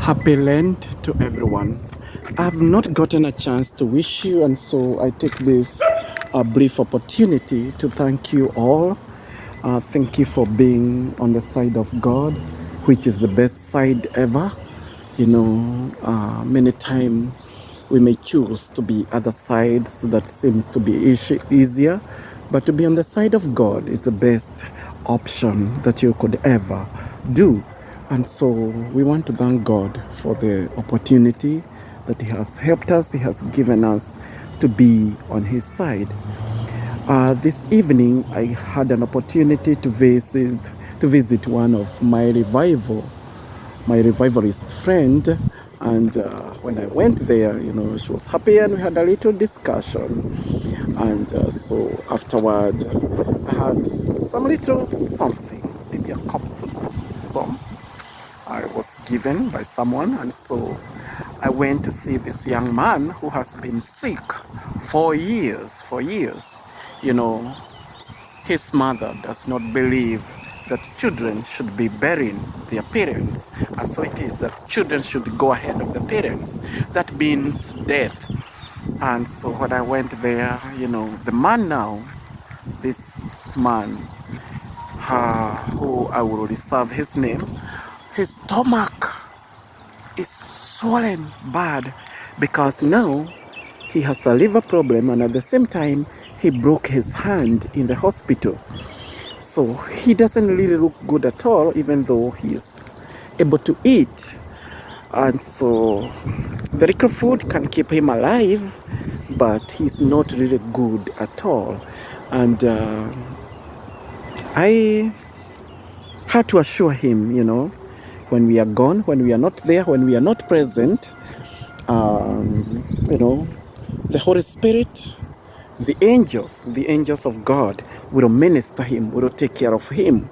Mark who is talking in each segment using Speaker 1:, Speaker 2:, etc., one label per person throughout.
Speaker 1: Happy Lent to everyone. I've not gotten a chance to wish you, and so I take this brief opportunity to thank you all. Thank you for being on the side of God, which is the best side ever. Many times we may choose to be other sides that seems to be easier, but to be on the side of God is the best option that you could ever do. And so we want to thank God for the opportunity that He has helped us, He has given us to be on His side. This evening, I had an opportunity to visit one of my revivalist friend, and when I went there, she was happy, and we had a little discussion. And so afterward, I had some little something, maybe a cup soup, some I was given by someone, and so I went to see this young man who has been sick for years. His mother does not believe that children should be burying their parents, and so it is that children should go ahead of the parents. That means death. And so when I went there, the man now, this man, who I will reserve his name, his stomach is swollen bad because now he has a liver problem, and at the same time he broke his hand in the hospital. So he doesn't really look good at all, even though he is able to eat. And so the little food can keep him alive, but he's not really good at all. And I had to assure him, when we are gone, when we are not there, when we are not present, the Holy Spirit, the angels of God will minister him, will take care of him.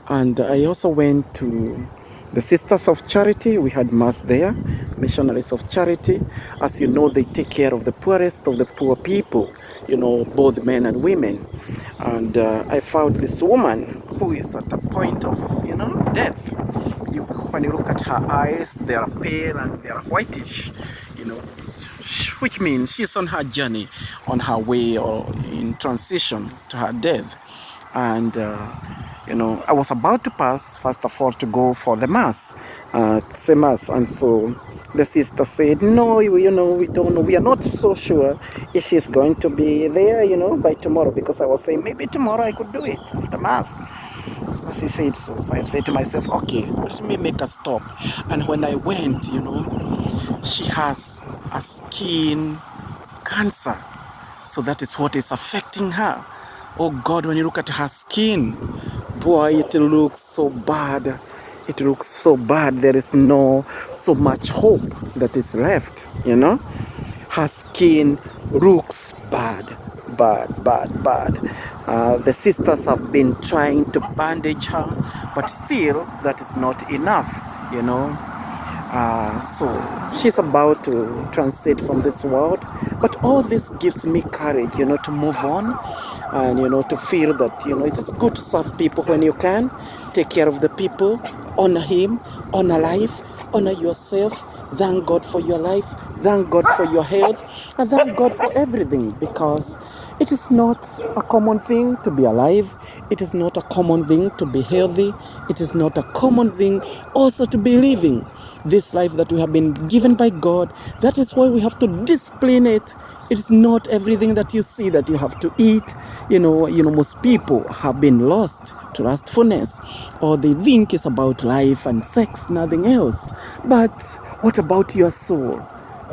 Speaker 1: And I also went to the Sisters of Charity. We had Mass there, Missionaries of Charity. As you know, they take care of the poorest of the poor people, both men and women. And I found this woman who is at a point of, death. When you look at her eyes, they are pale and they are whitish, which means she's on her journey, on her way or in transition to her death. And I was about to pass, first of all, to go for the Mass, same Mass. And so the sister said, no, we don't know. We are not so sure if she's going to be there, by tomorrow. Because I was saying, maybe tomorrow I could do it after Mass. She said so. So I said to myself, okay, let me make a stop. And when I went, she has a skin cancer. So that is what is affecting her. Oh God, when you look at her skin, boy, it looks so bad. It looks so bad. There is no so much hope that is left, Her skin looks bad. The sisters have been trying to bandage her, but still that is not enough, So she's about to transit from this world, but all this gives me courage, to move on and, to feel that, it is good to serve people when you can, take care of the people, honor Him, honor life, honor yourself. Thank God for your life, thank God for your health, and thank God for everything, because it is not a common thing to be alive. It is not a common thing to be healthy. It is not a common thing also to be living this life that we have been given by God. That is why we have to discipline it. It is not everything that you see that you have to eat. Most people have been lost to lustfulness, or they think it's about life and sex, nothing else. But what about your soul?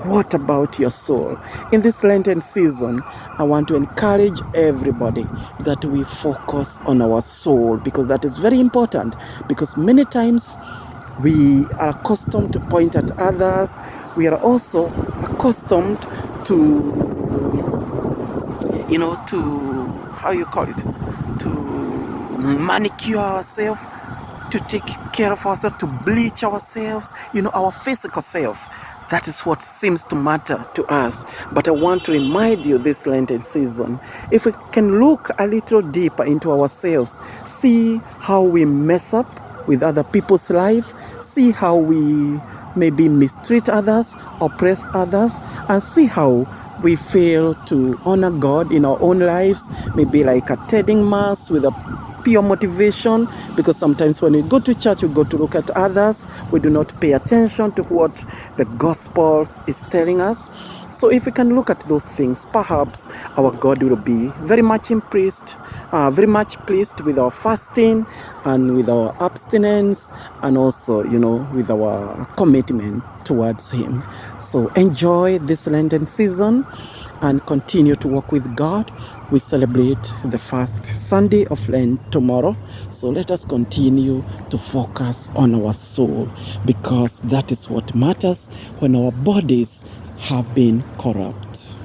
Speaker 1: What about your soul? In this Lenten season, I want to encourage everybody that we focus on our soul, because that is very important. Because many times we are accustomed to point at others. We are also accustomed to, to manicure ourselves, to take care of ourselves, to bleach ourselves, our physical self. That is what seems to matter to us. But I want to remind you this Lenten season, if we can look a little deeper into ourselves, see how we mess up with other people's life, see how we maybe mistreat others, oppress others, and see how we fail to honor God in our own lives, maybe like attending mass with a pure motivation, because sometimes when we go to church, we go to look at others, we do not pay attention to what the Gospels is telling us. So if we can look at those things, perhaps our God will be very much impressed, very much pleased with our fasting and with our abstinence, and also, with our commitment towards Him. So enjoy this Lenten season and continue to walk with God. We celebrate the first Sunday of Lent tomorrow. So let us continue to focus on our soul, because that is what matters when our bodies have been corrupt.